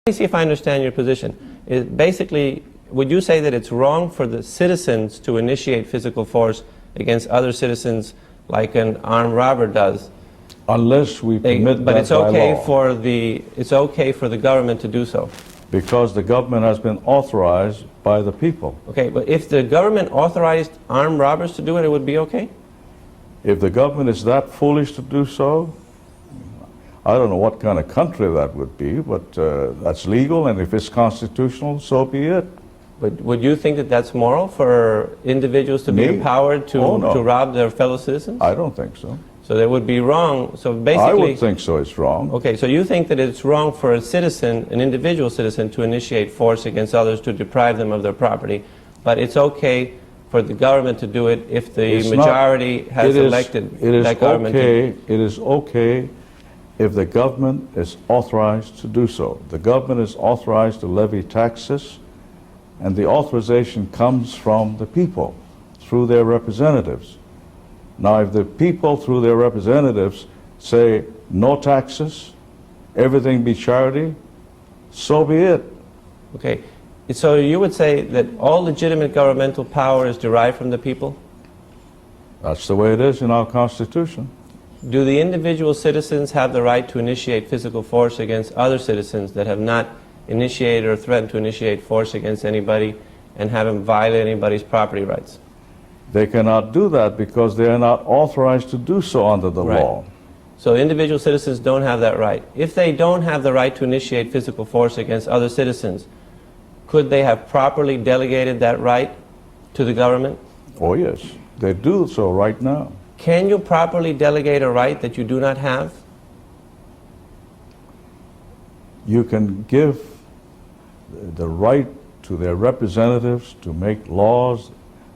me see if I understand your position. Basically, would you say that it's wrong for the citizens to initiate physical force against other citizens like an armed robber does? Unless we permit but that it's okay by law. It's okay for the government to do so. Because the government has been authorized by the people. Okay, but if the government authorized armed robbers to do it, it would be okay? If the government is that foolish to do so, I don't know what kind of country that would be, but that's legal, and if it's constitutional, so be it. But would you think that that's moral for individuals to be empowered to rob their fellow citizens? I don't think so. So that would be wrong. So basically, I would think so. It's wrong. Okay, so you think that it's wrong for a citizen, an individual citizen, to initiate force against others to deprive them of their property, but it's okay for the government to do it if the majority has elected that government. It is okay if the government is authorized to do so. The government is authorized to levy taxes, and the authorization comes from the people through their representatives. Now, if the people through their representatives say no taxes, everything be charity, so be it. Okay, so you would say that all legitimate governmental power is derived from the people? That's the way it is in our Constitution. Do the individual citizens have the right to initiate physical force against other citizens that have not initiated or threatened to initiate force against anybody and haven't violated anybody's property rights? They cannot do that because they are not authorized to do so under the law. So individual citizens don't have that right. If they don't have the right to initiate physical force against other citizens, could they have properly delegated that right to the government? Oh yes, they do so right now. Can you properly delegate a right that you do not have? You can give the right to their representatives to make laws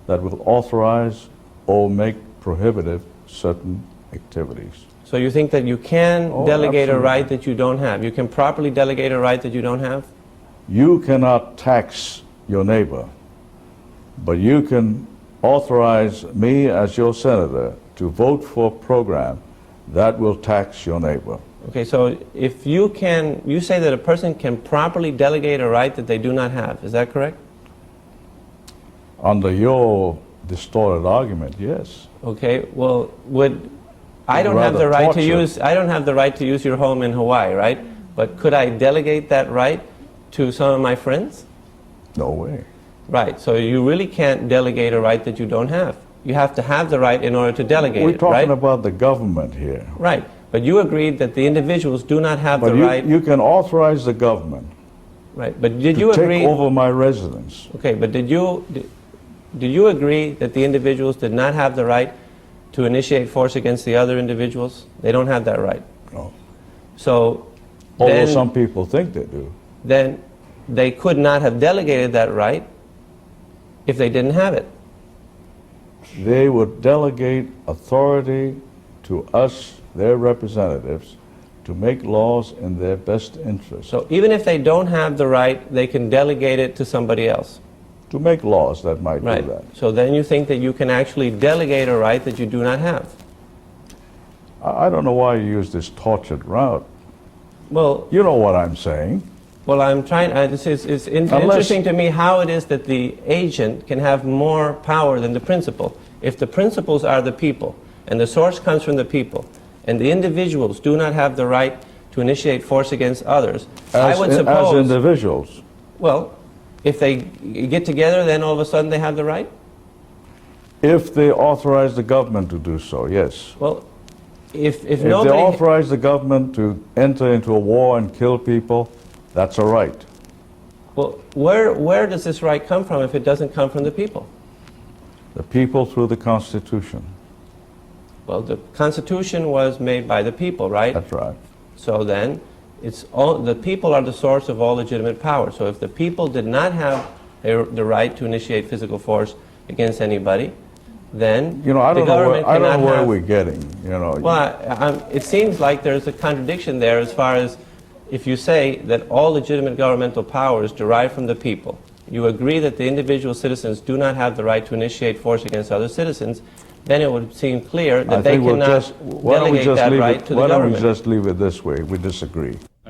that will authorize or make prohibitive certain activities. So you think that you can delegate absolutely. a right that you don't have? You can properly delegate a right that you don't have? You cannot tax your neighbor, but you can authorize me as your senator to vote for a program that will tax your neighbor. Okay, so if you say that a person can properly delegate a right that they do not have, is that correct? Under your distorted argument, yes. Okay, well, I don't have the right to use your home in Hawaii, right? But could I delegate that right to some of my friends? No way. Right, so you really can't delegate a right that you don't have. You have to have the right in order to delegate it, right? We're talking about the government here. Right, but you agreed that the individuals do not have the right. You can authorize the government. Right, but did you agree? Take over my residence. Okay, but did you agree that the individuals did not have the right to initiate force against the other individuals? They don't have that right. No. So, although some people think they do. Then they could not have delegated that right if they didn't have it. They would delegate authority to us, their representatives, to make laws in their best interest. So even if they don't have the right, they can delegate it to somebody else. To make laws that might do that. So then you think that you can actually delegate a right that you do not have. I don't know why you use this tortured route. Well, you know what I'm saying. Well, I'm trying, it's interesting to me how it is that the agent can have more power than the principal. If the principals are the people, and the source comes from the people, and the individuals do not have the right to initiate force against others, I would suppose... As individuals? Well, if they get together, then all of a sudden they have the right? If they authorize the government to do so, yes. Well, if they authorize the government to enter into a war and kill people, that's a right. Well, where does this right come from if it doesn't come from the people? The people through the Constitution. Well, the Constitution was made by the people, right? That's right. So then, the people are the source of all legitimate power. So if the people did not have the right to initiate physical force against anybody, then I don't know where we're getting. Well, it seems like there's a contradiction there as far as if you say that all legitimate governmental power is derived from the people. You agree that the individual citizens do not have the right to initiate force against other citizens, then it would seem clear that they cannot delegate that right to the government. Why don't we just leave it this way? We disagree.